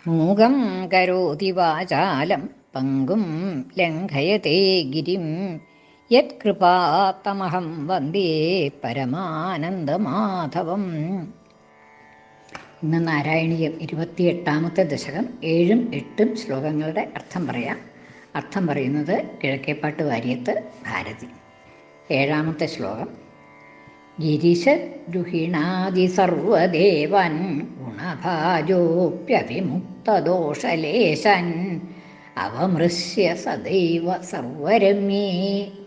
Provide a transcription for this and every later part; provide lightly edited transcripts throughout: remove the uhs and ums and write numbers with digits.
മൂകം കരോതി വാചാലം പങ്കും ലംഘയത്തെ ഗിരിം യത്കൃപാത്തമഹം വന്ദേ പരമാനന്ദമാധവം. ഇന്ന് നാരായണീയം 28ാമത്തെ ദശകം 7ഉം 8ഉം ശ്ലോകങ്ങളുടെ അർത്ഥം പറയാം. അർത്ഥം പറയുന്നത് കിഴക്കേപ്പാട്ട് വാര്യത്ത് ഭാരതി. 7ാമത്തെ ശ്ലോകം. ഗിരിശദ്രുഹിണാദി സർവദേവൻ ഗുണഭാജോപ്യവിമുക്തദോഷലേശൻ അവമൃശ്യ സദൈവ സർവരമ്യേ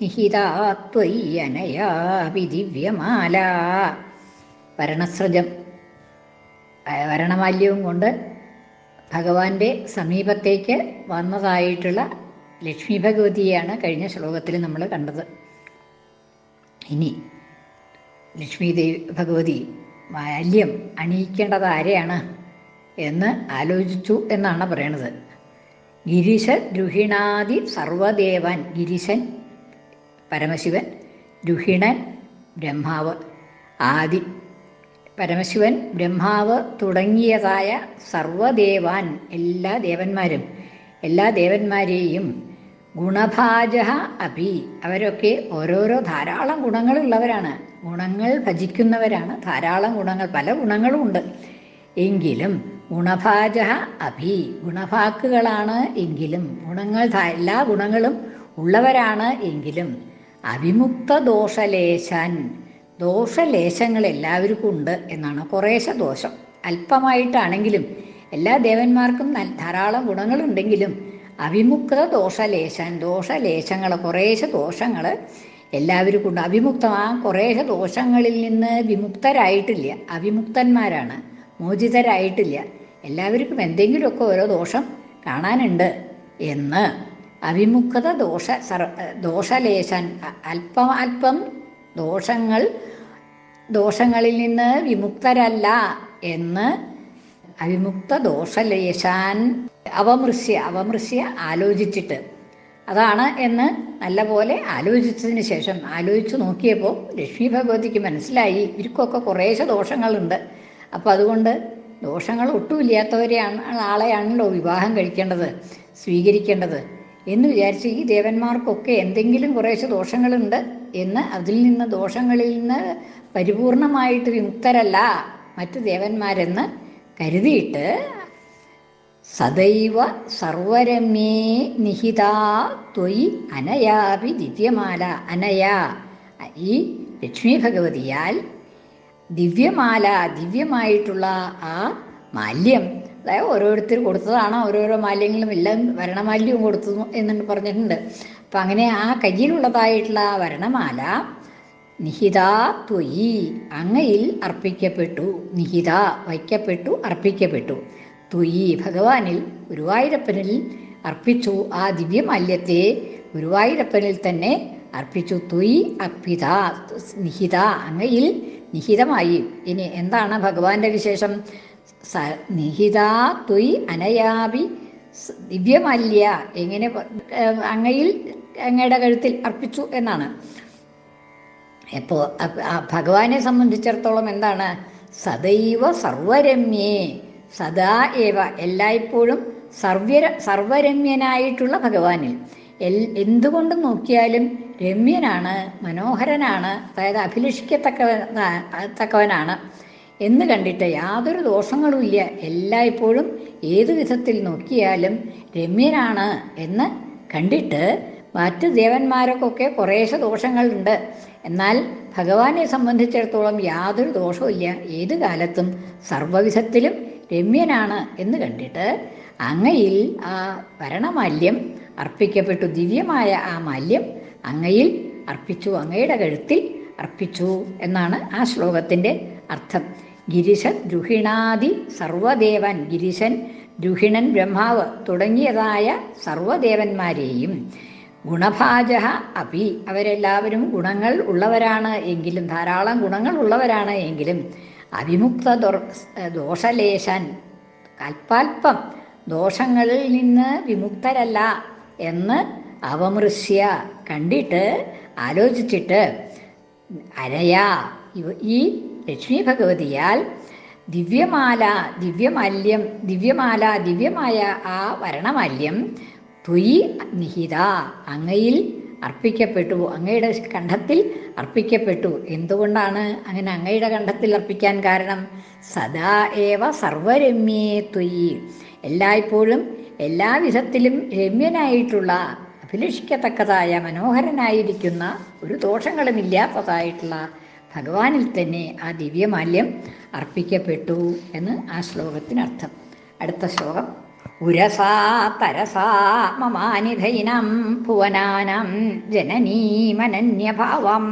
നിഹിതാത്വയ്യനയാപി ദിവ്യമാല. വരണസ്രജം വരണമാല്യവും കൊണ്ട് ഭഗവാന്റെ സമീപത്തേക്ക് വന്നതായിട്ടുള്ള ലക്ഷ്മി ഭഗവതിയെയാണ് കഴിഞ്ഞ ശ്ലോകത്തിൽ നമ്മൾ കണ്ടത്. ഇനി ലക്ഷ്മി ഭഗവതി മാല്യം അണിയിക്കേണ്ടത് ആരെയാണ് എന്ന് ആലോചിച്ചു എന്നാണ് പറയണത്. ഗിരിശ ദ്രുഹിണാദി സർവദേവൻ, ഗിരിശൻ പരമശിവൻ, ദ്രുഹിണൻ ബ്രഹ്മാവ്, ആദി പരമശിവൻ ബ്രഹ്മാവ് തുടങ്ങിയതായ സർവദേവാൻ എല്ലാ ദേവന്മാരെയും ഗുണഭാജ അപി അവരൊക്കെ ഓരോരോ ധാരാളം ഗുണങ്ങളുള്ളവരാണ്, ഗുണങ്ങൾ ഭജിക്കുന്നവരാണ്. ധാരാളം ഗുണങ്ങൾ, പല ഗുണങ്ങളും ഉണ്ട്. എങ്കിലും ഗുണഭാജ അഭി ഗുണഭാക്കുകളാണ് എങ്കിലും, എല്ലാ ഗുണങ്ങളും ഉള്ളവരാണ് എങ്കിലും അവിമുക്ത ദോഷലേശൻ, ദോഷലേശങ്ങൾ എല്ലാവർക്കും ഉണ്ട് എന്നാണ്. കുറേശ്ശെ ദോഷം അല്പമായിട്ടാണെങ്കിലും എല്ലാ ദേവന്മാർക്കും ധാരാളം ഗുണങ്ങളുണ്ടെങ്കിലും അവിമുക്ത ദോഷലേശൻ, ദോഷലേശങ്ങൾ കുറേശ്ശെ ദോഷങ്ങൾ എല്ലാവർക്കും ഉണ്ട്. കുറേശ്ശെ ദോഷങ്ങളിൽ നിന്ന് വിമുക്തരായിട്ടില്ല, അവിമുക്തന്മാരാണ്, മോചിതരായിട്ടില്ല. എല്ലാവർക്കും എന്തെങ്കിലുമൊക്കെ ഓരോ ദോഷം കാണാനുണ്ട് എന്ന് അവിമുക്ത ദോഷലേശൻ, അല്പം ദോഷങ്ങളിൽ നിന്ന് വിമുക്തരല്ല എന്ന് അവിമുക്ത ദോഷലേശാൻ അവമൃശ്യ ആലോചിച്ചിട്ട്, അതാണ് എന്ന് നല്ലപോലെ ആലോചിച്ചതിന് ശേഷം ആലോചിച്ച് നോക്കിയപ്പോൾ ലക്ഷ്മി ഭഗവതിക്ക് മനസ്സിലായി ഇവർക്കൊക്കെ കുറേശ്ശെ ദോഷങ്ങളുണ്ട്. അപ്പം അതുകൊണ്ട് ദോഷങ്ങൾ ഒട്ടുമില്ലാത്തവരെയാണ് ആളെയാണല്ലോ വിവാഹം കഴിക്കേണ്ടത്, സ്വീകരിക്കേണ്ടത് എന്ന് വിചാരിച്ച് ഈ ദേവന്മാർക്കൊക്കെ എന്തെങ്കിലും കുറേശ്ശെ ദോഷങ്ങളുണ്ട് എന്ന്, ദോഷങ്ങളിൽ നിന്ന് പരിപൂർണമായിട്ട് വിമുക്തരല്ല മറ്റ് ദേവന്മാരെന്ന് കരുതിയിട്ട് സദൈവ സർവരമ്യേ നിഹിതാ ത്വയി അനയാപി ദിവ്യമാല. അനയാ ഈ ലക്ഷ്മി ഭഗവതിയാൽ ദിവ്യമാല, ദിവ്യമായിട്ടുള്ള ആ മാല്യം, അതായത് ഓരോരുത്തർ കൊടുത്തതാണ്, ഓരോരോ മാല്യങ്ങളും എല്ലാം വരണമാല്യവും കൊടുത്തു എന്ന് പറഞ്ഞിട്ടുണ്ട്. അപ്പം അങ്ങനെ ആ കയ്യിലുള്ളതായിട്ടുള്ള ആ വരണമാല നിഹിതാ ത്വയി അങ്ങയിൽ അർപ്പിക്കപ്പെട്ടു, നിഹിത വയ്ക്കപ്പെട്ടു, അർപ്പിക്കപ്പെട്ടു. ത്വയി ഭഗവാനിൽ, ഗുരുവായൂരപ്പനിൽ അർപ്പിച്ചു. ആ ദിവ്യമാല്യത്തെ ഗുരുവായൂരപ്പനിൽ തന്നെ അർപ്പിച്ചു. ത്വയി അർപ്പിത, നിഹിത അങ്ങയിൽ നിഹിതമായി. ഇനി എന്താണ് ഭഗവാന്റെ വിശേഷം? നിഹിതാ ത്വയി അനയാപി ദിവ്യമാല്യ, എങ്ങനെ അങ്ങയിൽ, അങ്ങയുടെ കഴുത്തിൽ അർപ്പിച്ചു എന്നാണ്. അപ്പോൾ ഭഗവാനെ സംബന്ധിച്ചിടത്തോളം എന്താണ്? സദൈവ സർവരമ്യേ, സദാ ഏവ എല്ലായ്പ്പോഴും സർവരമ്യനായിട്ടുള്ള ഭഗവാനിൽ എന്തുകൊണ്ട് നോക്കിയാലും രമ്യനാണ്, മനോഹരനാണ്, അതായത് അഭിലഷിക്കത്തക്കവനാണ് എന്ന് കണ്ടിട്ട് യാതൊരു ദോഷങ്ങളും ഇല്ല. എല്ലായ്പ്പോഴും ഏതു വിധത്തിൽ നോക്കിയാലും രമ്യനാണ് എന്ന് കണ്ടിട്ട് മറ്റ് ദേവന്മാർക്കൊക്കെ കുറേശ്ശെ ദോഷങ്ങളുണ്ട്, എന്നാൽ ഭഗവാനെ സംബന്ധിച്ചിടത്തോളം യാതൊരു ദോഷവും ഇല്ല. ഏത് കാലത്തും സർവ്വവിധത്തിലും രമ്യനാണ് എന്ന് കണ്ടിട്ട് അങ്ങയിൽ ആ വരണമാല്യം അർപ്പിക്കപ്പെട്ടു. ദിവ്യമായ ആ മാല്യം അങ്ങയിൽ അർപ്പിച്ചു, അങ്ങയുടെ കഴുത്തിൽ അർപ്പിച്ചു എന്നാണ് ആ ശ്ലോകത്തിൻ്റെ അർത്ഥം. ഗിരിശ ദ്രുഹിണാദി സർവദേവൻ, ഗിരിശൻ, ദ്രുഹിണൻ ബ്രഹ്മാവ് തുടങ്ങിയതായ സർവദേവന്മാരെയും ഗുണഭാജ അപി അവരെല്ലാവരും ഗുണങ്ങൾ ഉള്ളവരാണ് എങ്കിലും, ധാരാളം ഗുണങ്ങൾ ഉള്ളവരാണ് എങ്കിലും അവിമുക്ത ദോഷലേശൻ അല്പാൽപ്പം ദോഷങ്ങളിൽ നിന്ന് വിമുക്തരല്ല എന്ന് അവമൃശ്യ കണ്ടിട്ട് ആലോചിച്ചിട്ട് അരയാ ഈ ലക്ഷ്മി ഭഗവതിയാൽ ദിവ്യമായ ആ വരണമാല്യം ത്വയി നിഹിത അങ്ങയിൽ അർപ്പിക്കപ്പെട്ടു, അങ്ങയുടെ കണ്ഠത്തിൽ അർപ്പിക്കപ്പെട്ടു. എന്തുകൊണ്ടാണ് അങ്ങനെ അങ്ങയുടെ കണ്ഠത്തിൽ അർപ്പിക്കാൻ കാരണം? സദാ ഏവ സർവരമ്യേ ത്വയി, എല്ലായ്പ്പോഴും എല്ലാവിധത്തിലും രമ്യനായിട്ടുള്ള, അഭിലഷിക്കത്തക്കതായ, മനോഹരനായിരിക്കുന്ന, ഒരു ദോഷങ്ങളുമില്ലാത്തതായിട്ടുള്ള ഭഗവാനിൽ തന്നെ ആ ദിവ്യമാല്യം അർപ്പിക്കപ്പെട്ടു എന്ന് ആ ശ്ലോകത്തിനർത്ഥം. അടുത്ത ശ്ലോകം: ഉരസാ തരസാ മമാനിധൈനം ഭുവനാനാം ജനനീമനന്യഭാവം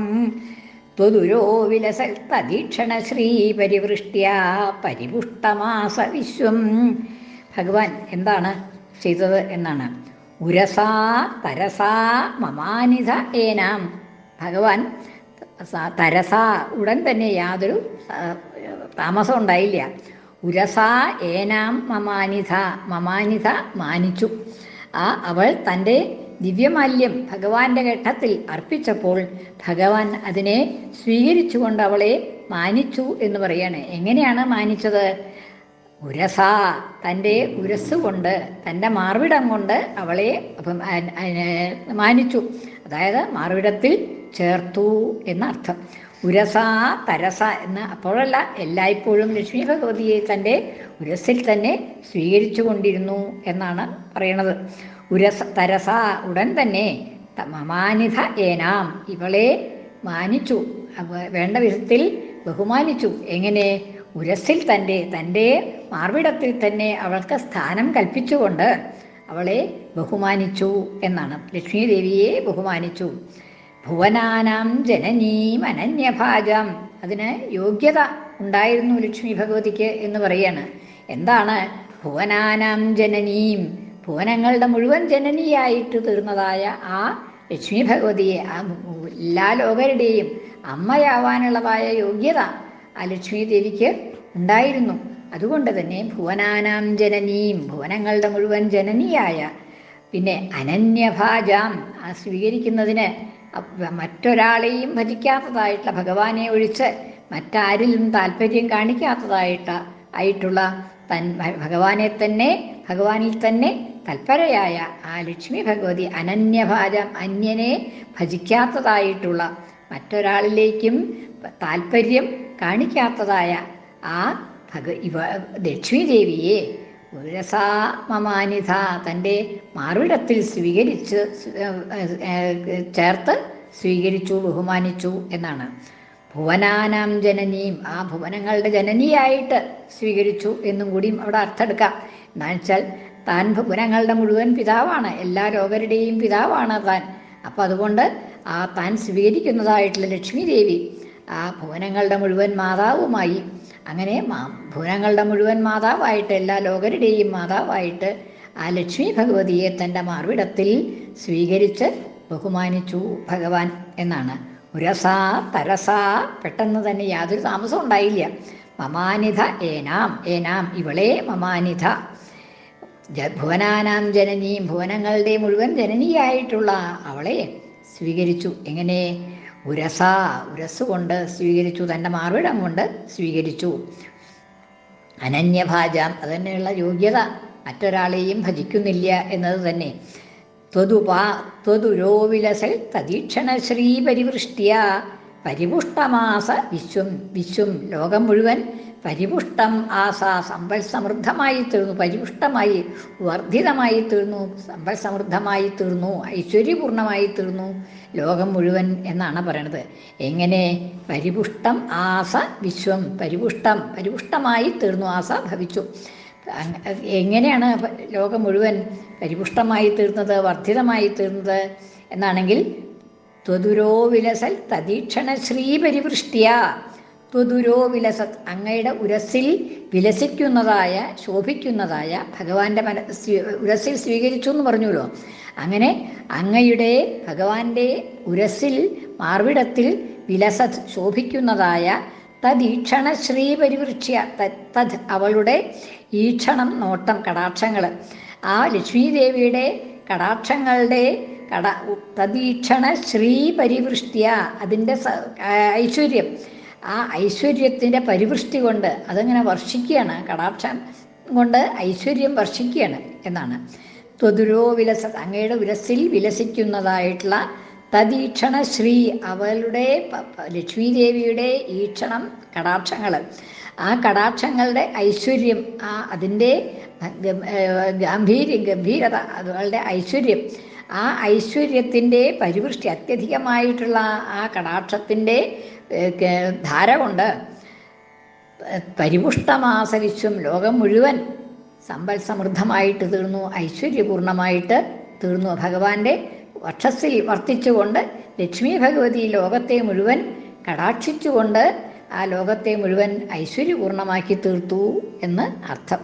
ത്വദുരോ വിലസൽത്തദീക്ഷണ ശ്രീപരിവൃഷ്ട്യാ പരിപുഷ്ടമാസ വിശ്വം. ഭഗവാൻ എന്താണ് ചെയ്തത് എന്നാണ്. ഉരസാ തരസാ മമാനിധ ഏനാം, ഭഗവാൻ തരസാ ഉടൻ തന്നെ, യാതൊരു താമസം ഉണ്ടായില്ല. ഉരസാ ഏനാം മമാനിധ മാനിച്ചു. അവൾ തൻ്റെ ദിവ്യമാല്യം ഭഗവാന്റെ ഘട്ടത്തിൽ അർപ്പിച്ചപ്പോൾ ഭഗവാൻ അതിനെ സ്വീകരിച്ചുകൊണ്ട് അവളെ മാനിച്ചു എന്ന് പറയാണ്. എങ്ങനെയാണ് മാനിച്ചത്? ഉരസാ, തൻ്റെ ഉരസ് കൊണ്ട്, തൻ്റെ മാർവിടം കൊണ്ട് അവളെ മാനിച്ചു. അതായത് മാർവിടത്തിൽ ചേർത്തു എന്നർത്ഥം. ഉരസാ തരസ എന്ന് അപ്പോഴല്ല, എല്ലായ്പ്പോഴും ലക്ഷ്മി ഭഗവതിയെ തൻ്റെ ഉരസിൽ തന്നെ സ്വീകരിച്ചു കൊണ്ടിരുന്നു എന്നാണ് പറയണത്. തരസ ഉടൻ തന്നെ, മമാനിധ ഏനാം ഇവളെ മാനിച്ചു, വേണ്ട വിധത്തിൽ ബഹുമാനിച്ചു. എങ്ങനെ? ഉരസിൽ തൻ്റെ മാർവിടത്തിൽ തന്നെ അവൾക്ക് സ്ഥാനം കൽപ്പിച്ചുകൊണ്ട് അവളെ ബഹുമാനിച്ചു എന്നാണ്. ലക്ഷ്മി ദേവിയെ ബഹുമാനിച്ചു. ഭുവനാനാം ജനനീം അനന്യഭാജം, അതിന് യോഗ്യത ഉണ്ടായിരുന്നു ലക്ഷ്മി ഭഗവതിക്ക് എന്ന് പറയാണ്. എന്താണ് ഭുവനാനാം ജനനീം? ഭുവനങ്ങളുടെ മുഴുവൻ ജനനിയായിട്ട് തീർന്നതായ ആ ലക്ഷ്മി ഭഗവതിയെ, ആ എല്ലാ ലോകരുടെയും അമ്മയാവാനുള്ളതായ യോഗ്യത ആ ലക്ഷ്മി ദേവിക്ക് ഉണ്ടായിരുന്നു. അതുകൊണ്ട് തന്നെ ഭുവനാനാം ജനനീം, ഭുവനങ്ങളുടെ മുഴുവൻ ജനനിയായ, പിന്നെ അനന്യഭാജാം, ആ സ്വീകരിക്കുന്നതിന് മറ്റൊരാളെയും ഭജിക്കാത്തതായിട്ടുള്ള, ഭഗവാനെ ഒഴിച്ച് മറ്റാരിലും താല്പര്യം കാണിക്കാത്തതായിട്ടുള്ള ഭഗവാനിൽ തന്നെ തൽപരയായ ആ ലക്ഷ്മി ഭഗവതി, അനന്യഭാജം, അന്യനെ ഭജിക്കാത്തതായിട്ടുള്ള, മറ്റൊരാളിലേക്കും താല്പര്യം കാണിക്കാത്തതായ ആ ലക്ഷ്മി ദേവിയെ ഉരസാ മമാനിധ, തൻ്റെ മാർവിടത്തിൽ ചേർത്ത് സ്വീകരിച്ചു, ബഹുമാനിച്ചു എന്നാണ്. ഭുവനാനാം ജനനിയും, ആ ഭുവനങ്ങളുടെ ജനനിയായിട്ട് സ്വീകരിച്ചു എന്നും കൂടിയും അവിടെ അർത്ഥമെടുക്കാം. എന്താണെന്ന് വെച്ചാൽ താൻ ഭുവനങ്ങളുടെ മുഴുവൻ പിതാവാണ്, എല്ലാ ലോകരുടെയും പിതാവാണ് താൻ. അപ്പം അതുകൊണ്ട് ആ താൻ സ്വീകരിക്കുന്നതായിട്ടുള്ള ലക്ഷ്മി ദേവി ആ ഭുവനങ്ങളുടെ മുഴുവൻ മാതാവുമായി, അങ്ങനെ ഭുവനങ്ങളുടെ മുഴുവൻ മാതാവായിട്ട്, എല്ലാ ലോകരുടെയും മാതാവായിട്ട് ആ ലക്ഷ്മി ഭഗവതിയെ തൻ്റെ മാർവിടത്തിൽ സ്വീകരിച്ച് ബഹുമാനിച്ചു ഭഗവാൻ എന്നാണ്. ഉരസാ തരസാ, പെട്ടെന്ന് തന്നെ യാതൊരു താമസവും ഉണ്ടായില്ല. മമാനിധ ഏനാം ഇവളെ മമാനിധ, ഭുവനാനാം ജനനിയും, ഭുവനങ്ങളുടെ മുഴുവൻ ജനനിയായിട്ടുള്ള അവളെ സ്വീകരിച്ചു. എങ്ങനെ? ഉരസ്സുകൊണ്ട് സ്വീകരിച്ചു, തൻ്റെ മാർവിടം കൊണ്ട് സ്വീകരിച്ചു. അനന്യഭാജാം, അതുതന്നെയുള്ള യോഗ്യത, മറ്റൊരാളെയും ഭജിക്കുന്നില്ല എന്നത് തന്നെ. ത്വദുരോവിലസൽ തദീക്ഷണ ശ്രീ പരിവൃഷ്ട്യ പരിപുഷ്ടമാസ വിശ്വം, ലോകം മുഴുവൻ പരിപുഷ്ടം ആസ, സമ്പൽ സമൃദ്ധമായി തീർന്നു, പരിപുഷ്ടമായി വർദ്ധിതമായി തീർന്നു, സമ്പൽ സമൃദ്ധമായി തീർന്നു, ഐശ്വര്യപൂർണമായി തീർന്നു ലോകം മുഴുവൻ എന്നാണ് പറയണത്. എങ്ങനെ? പരിപുഷ്ടം ആസ വിശ്വം, പരിപുഷ്ടമായി തീർന്നു, ആസ ഭവിച്ചു. എങ്ങനെയാണ് ലോകം മുഴുവൻ പരിപുഷ്ടമായി തീർന്നത്, വർദ്ധിതമായി തീർന്നത് എന്നാണെങ്കിൽ, ത്വദുരോ വിലസൽ തദീക്ഷണ ശ്രീ പരിവൃഷ്ട്യ, ത്വദുരോ വിലസത്, അങ്ങയുടെ ഉരസിൽ വിലസിക്കുന്നതായ, ശോഭിക്കുന്നതായ ഭഗവാന്റെ ഉരസിൽ സ്വീകരിച്ചു എന്ന് പറഞ്ഞുല്ലോ. അങ്ങനെ അങ്ങയുടെ ഭഗവാന്റെ ഉരസിൽ, മാർവിടത്തിൽ വിലസത്, ശോഭിക്കുന്നതായ തദീക്ഷണ ശ്രീ പരിവൃക്ഷ്യ, തദ് അവളുടെ ഈക്ഷണം, നോട്ടം, കടാക്ഷങ്ങൾ, ആ ലക്ഷ്മി ദേവിയുടെ കടാക്ഷങ്ങളുടെ തദീക്ഷണ ശ്രീ പരിവൃഷ്ട്യ, അതിൻ്റെ ഐശ്വര്യം, ആ ഐശ്വര്യത്തിൻ്റെ പരിവൃഷ്ടി കൊണ്ട് അതങ്ങനെ വർഷിക്കുകയാണ്, കടാക്ഷം കൊണ്ട് ഐശ്വര്യം വർഷിക്കുകയാണ് എന്നാണ്. ത്വതുരോ വിലസ, അങ്ങയുടെ വിലസിൽ വിലസിക്കുന്നതായിട്ടുള്ള തദീക്ഷണ ശ്രീ, അവളുടെ ലക്ഷ്മി ദേവിയുടെ ഈക്ഷണം കടാക്ഷങ്ങൾ, ആ കടാക്ഷങ്ങളുടെ ഐശ്വര്യം, അതിൻ്റെ ഗംഭീരത, അതുകളുടെ ഐശ്വര്യം, ആ ഐശ്വര്യത്തിൻ്റെ പരിവൃഷ്ടി, അത്യധികമായിട്ടുള്ള ആ കടാക്ഷത്തിൻ്റെ ധാര കൊണ്ട് പരിപുഷ്ടമാസ വിശ്വം, ലോകം മുഴുവൻ സമ്പൽ സമൃദ്ധമായിട്ട് തീർന്നു, ഐശ്വര്യപൂർണമായിട്ട് തീർന്നു. ഭഗവാന്റെ വക്ഷസ്സിൽ വർത്തിച്ചുകൊണ്ട് ലക്ഷ്മി ഭഗവതി ലോകത്തെ മുഴുവൻ കടാക്ഷിച്ചുകൊണ്ട് ആ ലോകത്തെ മുഴുവൻ ഐശ്വര്യപൂർണമാക്കി തീർത്തു എന്ന് അർത്ഥം.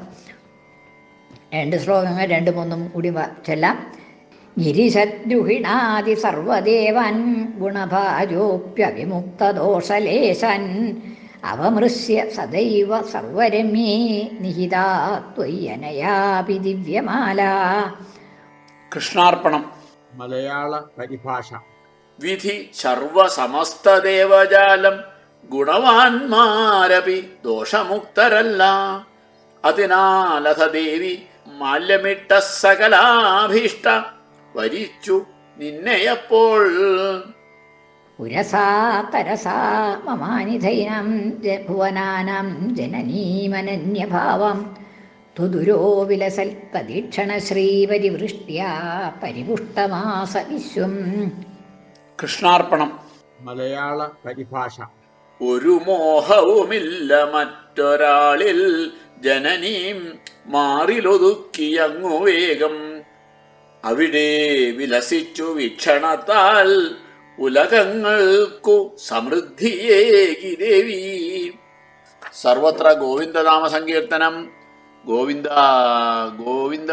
2 ശ്ലോകങ്ങൾ 2-3 കൂടി ചൊല്ലാം. ഗിരിശദ്രുഹിണാദി സർവദേവൻ ഗുണഭാജോപ്യവിമുക്തദോഷലേശൻ അവമൃശ്യ സദൈവ സർവരമ്യേ നിഹിതാ ത്വയ്യനയാപി ദിവ്യമാല. കൃഷ്ണാർപ്പണം. മലയാള പരിഭാഷ. വിധി സർവസമസ്തദേവജാലം ഗുണവാന്മാരപി ദോഷമുക്തരല്ല. അതിനാലഥ ദേവി മാല്യമിട്ട സകലാഭീഷ്ട വരിച്ചു നിന്നെയപ്പോൾ. ഉരസാ തരസാ മമാനിധൈനം ഭുവനാനാം ജനനീമനന്യഭാവം തുദുരോ വിലസൽ തദീക്ഷണ ശ്രീപരിവൃഷ്ട്യാ പരിപുഷ്ടമാസ വിശ്വം. കൃഷ്ണാർപ്പണം. മലയാള പരിഭാഷ. ഒരു മോഹവുമില്ല മറ്റൊരാളിൽ ജനനീം മാറിലൊതുക്കിയങ്ങു വേഗം. അവിടെ വിലസിച്ചു വീക്ഷണത്താൽ ഉലകങ്ങൾക്കു സമൃദ്ധിയേകി ദേവി. സർവത്ര ഗോവിന്ദനാമ സങ്കീർത്തനം. ഗോവിന്ദ ഗോവിന്ദ.